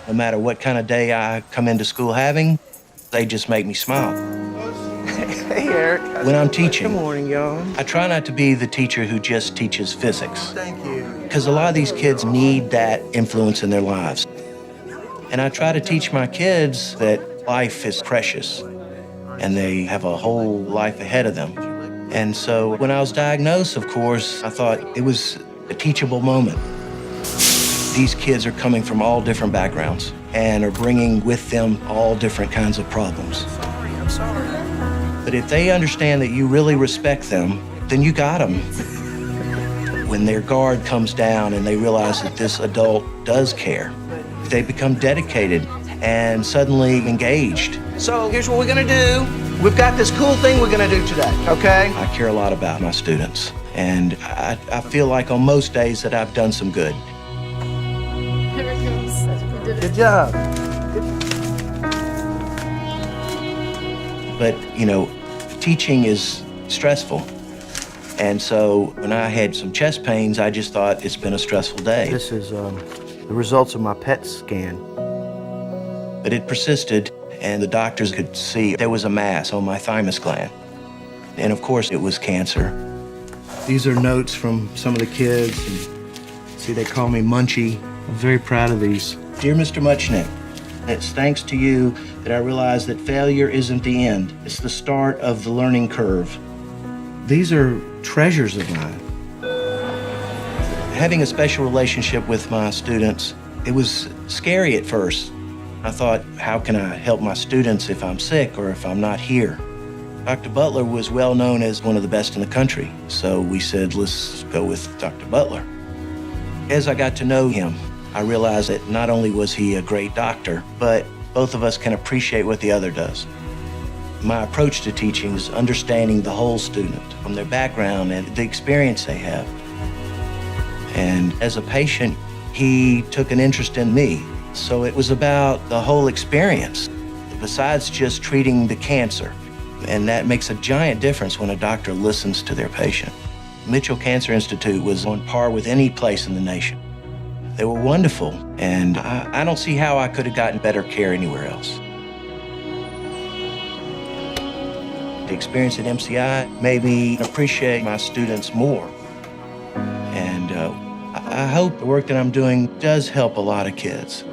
No matter what kind of day I come into school having, they just make me smile. Hey, Eric. When I'm teaching, Good morning, y'all. I try not to be the teacher who just teaches physics. Thank you. Because a lot of these kids need that influence in their lives. And I try to teach my kids that life is precious and they have a whole life ahead of them. And so when I was diagnosed, of course, I thought it was a teachable moment. These kids are coming from all different backgrounds and are bringing with them all different kinds of problems. I'm sorry. But if they understand that you really respect them, then you got them. When their guard comes down and they realize that this adult does care, they become dedicated and suddenly engaged. So here's what we're gonna do. We've got this cool thing we're gonna do today, okay? I care a lot about my students, and I feel like on most days that I've done some good. Here it comes. Good job. But, you know, teaching is stressful. And so when I had some chest pains, I just thought it's been a stressful day. This is the results of my PET scan. But it persisted, and the doctors could see there was a mass on my thymus gland. And of course, it was cancer. These are notes from some of the kids. And see, they call me Munchie. I'm very proud of these. Dear Mr. Mutchnick, it's thanks to you that I realized that failure isn't the end. It's the start of the learning curve. These are treasures of mine. Having a special relationship with my students, it was scary at first. I thought, how can I help my students if I'm sick or if I'm not here? Dr. Butler was well known as one of the best in the country, so we said, let's go with Dr. Butler. As I got to know him, I realized that not only was he a great doctor, but both of us can appreciate what the other does. My approach to teaching is understanding the whole student, from their background and the experience they have. And as a patient, he took an interest in me. So it was about the whole experience, besides just treating the cancer. And that makes a giant difference when a doctor listens to their patient. Mitchell Cancer Institute was on par with any place in the nation. They were wonderful, and I don't see how I could have gotten better care anywhere else. The experience at MCI made me appreciate my students more. And I hope the work that I'm doing does help a lot of kids.